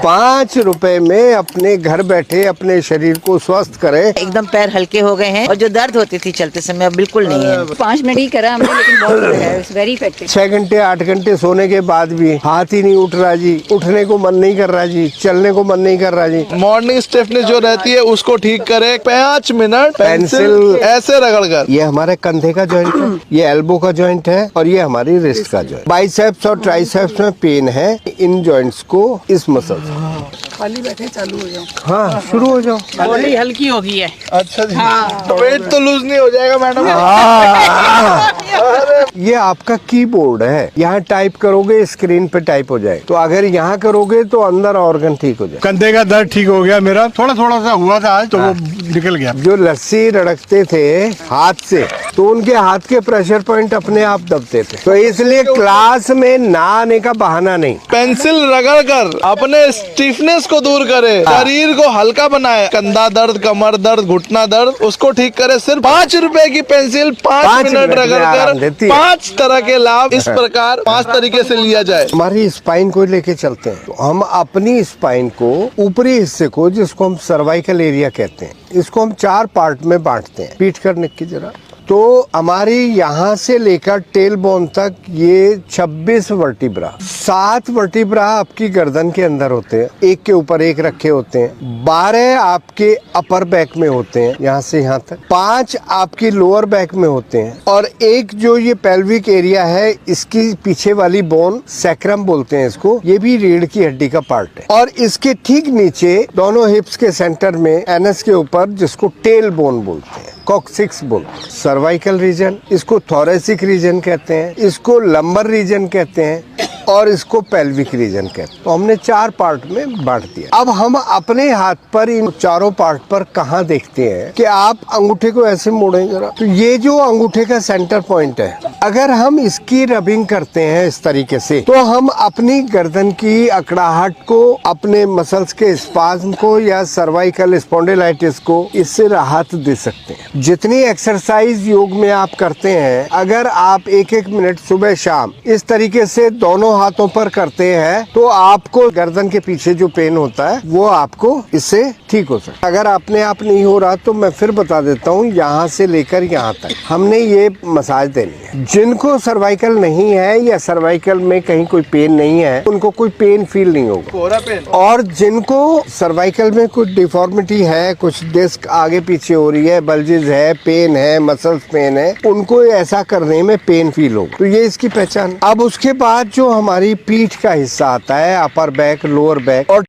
5 रुपए में अपने घर बैठे अपने शरीर को स्वस्थ करें। एकदम पैर हल्के हो गए हैं और जो दर्द होती थी चलते समय अब बिल्कुल नहीं है। 5 मिनट ही करा हमने, लेकिन बहुत अच्छा है, वेरी इफेक्टिव। 6 घंटे 8 घंटे सोने के बाद भी हाथ ही नहीं उठ रहा जी, उठने को मन नहीं कर रहा जी, चलने को मन नहीं कर रहा जी। मॉर्निंग स्टिफनेस जो रहती है उसको ठीक करे। 5 मिनट पेंसिल ऐसे रगड़कर। ये हमारे कंधे का जॉइंट है, ये एल्बो का जॉइंट है और ये हमारी रिस्ट का जॉइंट। बाइसेप्स और ट्राइसेप्स में पेन है, इन जॉइंट्स को इस मसल खाली बैठे चालू हो जाओ। हाँ शुरू हो जाओ। बॉडी हल्की हो गई है। अच्छा जी, वेट तो लूज नहीं हो जाएगा मैडम? ये आपका कीबोर्ड है, यहाँ टाइप करोगे स्क्रीन पे टाइप हो जाए, तो अगर यहाँ करोगे तो अंदर ऑर्गन ठीक हो जाए। कंधे का दर्द ठीक हो गया मेरा, थोड़ा थोड़ा सा हुआ था आज, तो वो निकल गया। जो लस्सी रड़कते थे हाथ से, तो उनके हाथ के प्रेशर पॉइंट अपने आप दबते थे, तो इसलिए क्लास में ना आने का बहाना नहीं। पेंसिल रगड़ कर अपने स्टिफनेस को दूर करे, शरीर को हल्का बनाए। कंधा दर्द, कमर दर्द, घुटना दर्द, उसको ठीक करे। सिर्फ 5 रुपए की पेंसिल 5 मिनट रगड़ कर 5 तरह के लाभ इस प्रकार 5 तरीके से लिया जाए। हमारी स्पाइन को लेके चलते हैं, तो हम अपनी स्पाइन को ऊपरी हिस्से को, जिसको हम सर्वाइकल एरिया कहते हैं, इसको हम 4 पार्ट में बांटते हैं। पीठ करने की जरा, तो हमारी यहाँ से लेकर टेल बोन तक ये 26 वर्टिब्रा, 7 वर्टिब्रा आपकी गर्दन के अंदर होते हैं, एक के ऊपर एक रखे होते हैं। 12 आपके अपर बैक में होते हैं, यहाँ से यहाँ तक। 5 आपकी लोअर बैक में होते हैं, और एक जो ये पेल्विक एरिया है, इसकी पीछे वाली बोन सैक्रम बोलते हैं इसको, ये भी रीढ़ की हड्डी का पार्ट है। और इसके ठीक नीचे दोनों हिप्स के सेंटर में एनस के ऊपर, जिसको टेल बोन बोलते हैं, कॉक्सिक्स बोन। सर्वाइकल रीजन, इसको थोरेसिक रीजन कहते हैं, इसको लंबर रीजन कहते हैं, और इसको पेल्विक रीजन कहते हैं। तो हमने 4 पार्ट में बांट दिया। अब हम अपने हाथ पर इन चारों पार्ट पर कहाँ देखते हैं कि आप अंगूठे को ऐसे मोड़ेंगे जरा, तो ये जो अंगूठे का सेंटर पॉइंट है, अगर हम इसकी रबिंग करते हैं इस तरीके से, तो हम अपनी गर्दन की अकड़ाहट को, अपने मसल्स के स्पाज्म को या सर्वाइकल स्पॉन्डिलाइटिस को इससे राहत दे सकते हैं। जितनी एक्सरसाइज योग में आप करते हैं, अगर आप 1-1 मिनट सुबह शाम इस तरीके से दोनों हाथों पर करते हैं, तो आपको गर्दन के पीछे जो पेन होता है वो आपको इससे ठीक हो सकता है। अगर अपने आप नहीं हो रहा तो मैं फिर बता देता हूँ, यहाँ से लेकर यहाँ तक हमने ये मसाज देनी है। जिनको सर्वाइकल नहीं है या सर्वाइकल में कहीं कोई पेन नहीं है, उनको कोई पेन फील नहीं होगा। और जिनको सर्वाइकल में कुछ डिफॉर्मिटी है, कुछ डिस्क आगे पीछे हो रही है, बल्जेस है, पेन है, मसल्स पेन है, उनको ऐसा करने में पेन फील होगा। तो ये इसकी पहचान। अब उसके बाद जो हमारी पीठ का हिस्सा आता है, अपर बैक, लोअर बैक और